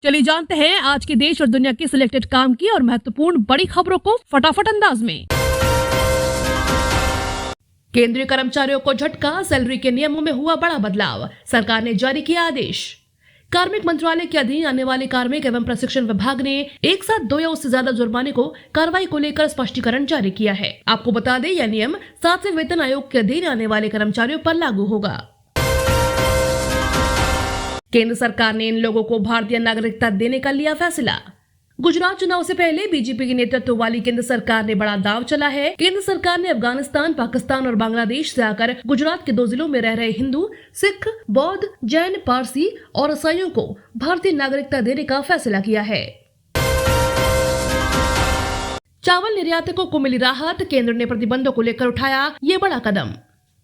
चलिए जानते हैं आज के देश और दुनिया की सिलेक्टेड काम की और महत्वपूर्ण बड़ी खबरों को फटाफट अंदाज में। केंद्रीय कर्मचारियों को झटका, सैलरी के नियमों में हुआ बड़ा बदलाव, सरकार ने जारी किया आदेश। कार्मिक मंत्रालय के अधीन आने वाले कार्मिक एवं प्रशिक्षण विभाग ने एक साथ 2 या उससे ज्यादा जुर्माने को कार्रवाई को लेकर स्पष्टीकरण जारी किया है। आपको बता दें, यह नियम 7वें वेतन आयोग के अधीन आने वाले कर्मचारियों पर लागू होगा। केंद्र सरकार ने इन लोगों को भारतीय नागरिकता देने का लिया फैसला। गुजरात चुनाव से पहले बीजेपी के नेतृत्व वाली केंद्र सरकार ने बड़ा दांव चला है। केंद्र सरकार ने अफगानिस्तान, पाकिस्तान और बांग्लादेश से आकर गुजरात के 2 जिलों में रह रहे हिंदू, सिख, बौद्ध, जैन, पारसी और ईसाइयों को भारतीय नागरिकता देने का फैसला किया है। चावल निर्यातकों को मिली राहत, केंद्र ने प्रतिबंधों को लेकर उठाया ये बड़ा कदम।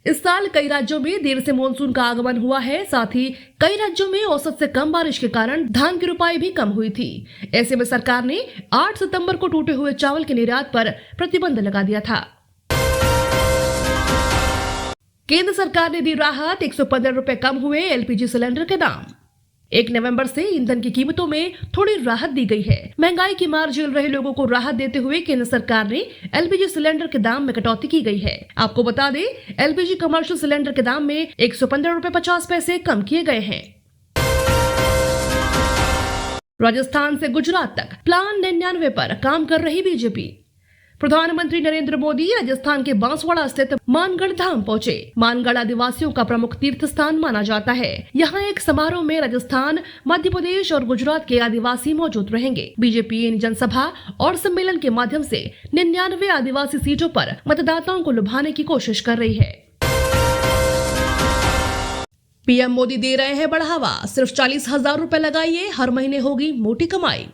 इस साल कई राज्यों में देर से मानसून का आगमन हुआ है। साथ ही कई राज्यों में औसत से कम बारिश के कारण धान की रुपाई भी कम हुई थी। ऐसे में सरकार ने 8 सितंबर को टूटे हुए चावल के निर्यात पर प्रतिबंध लगा दिया था। केंद्र सरकार ने दी राहत, 115 रुपए कम हुए एलपीजी सिलेंडर के दाम। 1 नवंबर से ईंधन की कीमतों में थोड़ी राहत दी गई है। महंगाई की मार झेल रहे लोगों को राहत देते हुए केंद्र सरकार ने एलपीजी सिलेंडर के दाम में कटौती की गई है। आपको बता दें, एलपीजी कमर्शियल सिलेंडर के दाम में 115 रुपए 50 पैसे कम किए गए हैं। राजस्थान से गुजरात तक प्लान 99 पर काम कर रही बीजेपी। प्रधानमंत्री नरेंद्र मोदी राजस्थान के बांसवाड़ा स्थित मानगढ़ धाम पहुंचे। मानगढ़ आदिवासियों का प्रमुख तीर्थ स्थान माना जाता है। यहाँ एक समारोह में राजस्थान, मध्य प्रदेश और गुजरात के आदिवासी मौजूद रहेंगे। बीजेपी इन जनसभा और सम्मेलन के माध्यम से 99 आदिवासी सीटों पर मतदाताओं को लुभाने की कोशिश कर रही है। पीएम मोदी दे रहे हैं बढ़ावा, सिर्फ 40,000 रुपए लगाइए, हर महीने होगी मोटी कमाई।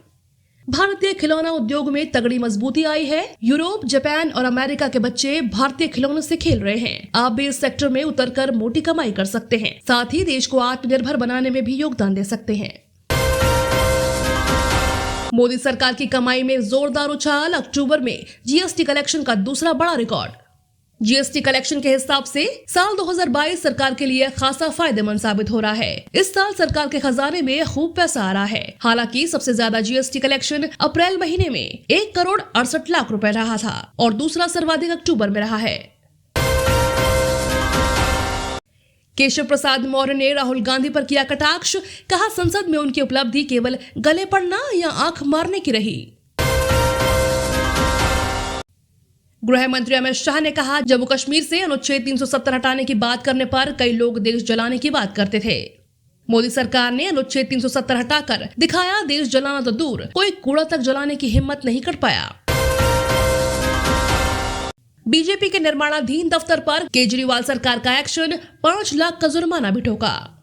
भारतीय खिलौना उद्योग में तगड़ी मजबूती आई है। यूरोप, जापान और अमेरिका के बच्चे भारतीय खिलौनों से खेल रहे हैं। आप भी इस सेक्टर में उतरकर मोटी कमाई कर सकते हैं। साथ ही देश को आत्मनिर्भर बनाने में भी योगदान दे सकते हैं। मोदी सरकार की कमाई में जोरदार उछाल, अक्टूबर में जीएसटी कलेक्शन का दूसरा बड़ा रिकॉर्ड। जीएसटी कलेक्शन के हिसाब से साल 2022 सरकार के लिए खासा फायदेमंद साबित हो रहा है। इस साल सरकार के खजाने में खूब पैसा आ रहा है। हालांकि सबसे ज्यादा जीएसटी कलेक्शन अप्रैल महीने में 1 करोड़ 68 लाख रुपए रहा था और दूसरा सर्वाधिक अक्टूबर में रहा है। केशव प्रसाद मौर्य ने राहुल गांधी पर किया कटाक्ष, कहा संसद में उनकी उपलब्धि केवल गले पड़ना या आंख मारने की रही। गृह मंत्री अमित शाह ने कहा, जम्मू कश्मीर से अनुच्छेद 370 हटाने की बात करने पर कई लोग देश जलाने की बात करते थे। मोदी सरकार ने अनुच्छेद 370 हटाकर दिखाया, देश जलाना तो दूर, कोई कूड़ा तक जलाने की हिम्मत नहीं कर पाया। बीजेपी के निर्माणाधीन दफ्तर पर केजरीवाल सरकार का एक्शन, 5 लाख का जुर्माना भी ठोका।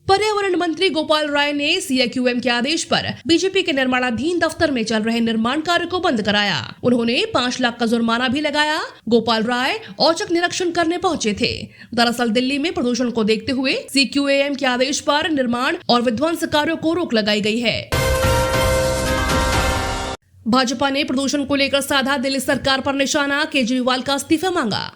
पर्यावरण मंत्री गोपाल राय ने सीएक्यूएम के आदेश पर बीजेपी के निर्माणाधीन दफ्तर में चल रहे निर्माण कार्य को बंद कराया। उन्होंने 5 लाख का जुर्माना भी लगाया। गोपाल राय औचक निरीक्षण करने पहुंचे थे। दरअसल दिल्ली में प्रदूषण को देखते हुए सीक्यूएम के आदेश पर निर्माण और विध्वंस कार्यों को रोक लगाई गई है। भाजपा ने प्रदूषण को लेकर साधा दिल्ली सरकार पर निशाना, केजरीवाल का इस्तीफा मांगा।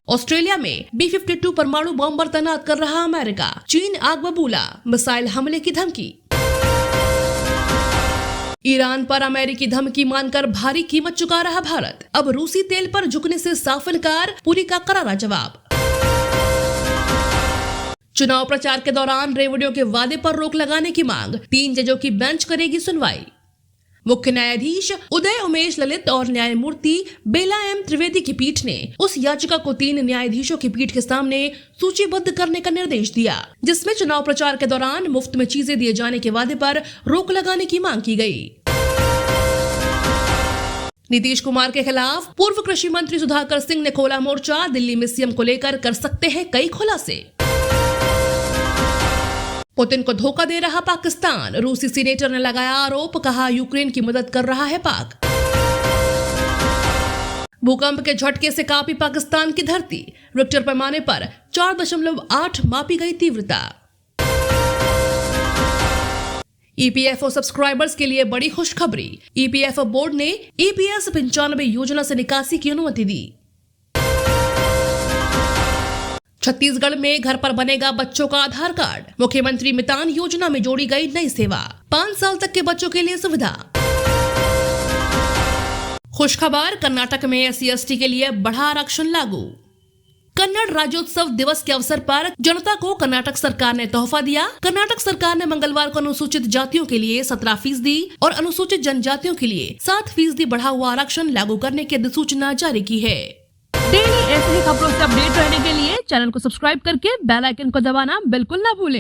ऑस्ट्रेलिया में B-52 परमाणु बम तैनात कर रहा अमेरिका, चीन आग बबूला, मिसाइल हमले की धमकी। ईरान पर अमेरिकी धमकी मानकर भारी कीमत चुका रहा भारत, अब रूसी तेल पर झुकने से साफ इनकार, पुरी का करारा जवाब। चुनाव प्रचार के दौरान रेवड़ियों के वादे पर रोक लगाने की मांग, 3 जजों की बेंच करेगी सुनवाई। मुख्य न्यायाधीश उदय उमेश ललित और न्यायमूर्ति बेला एम त्रिवेदी की पीठ ने उस याचिका को 3 न्यायाधीशों की पीठ के सामने सूचीबद्ध करने का निर्देश दिया, जिसमें चुनाव प्रचार के दौरान मुफ्त में चीजें दिए जाने के वादे पर रोक लगाने की मांग की गई। नीतीश कुमार के खिलाफ पूर्व कृषि मंत्री सुधाकर सिंह ने खोला मोर्चा, दिल्ली में सीएम को लेकर कर सकते हैं कई खुलासे। पुतिन को धोखा दे रहा पाकिस्तान, रूसी सीनेटर ने लगाया आरोप, कहा यूक्रेन की मदद कर रहा है पाक। भूकंप के झटके से कांपी पाकिस्तान की धरती, रिक्टर पैमाने पर 4.8 मापी गई तीव्रता। ईपीएफओ सब्सक्राइबर्स के लिए बड़ी खुशखबरी, ईपीएफओ बोर्ड ने ईपीएस 95 योजना से निकासी की अनुमति दी। छत्तीसगढ़ में घर पर बनेगा बच्चों का आधार कार्ड। मुख्यमंत्री मितान योजना में जोड़ी गई नई सेवा। 5 साल तक के बच्चों के लिए सुविधा। खुशखबर, कर्नाटक में SC/ST के लिए बढ़ा आरक्षण लागू। कन्नड़ राज्योत्सव दिवस के अवसर पर जनता को कर्नाटक सरकार ने तोहफा दिया। कर्नाटक सरकार ने मंगलवार को अनुसूचित जातियों के लिए 17% और अनुसूचित जनजातियों के लिए 7% बढ़ा हुआ आरक्षण लागू करने की अधिसूचना जारी की है। डेली ऐसे ही खबरों से अपडेट रहने के लिए चैनल को सब्सक्राइब करके बेल आइकन को दबाना बिल्कुल ना भूलें।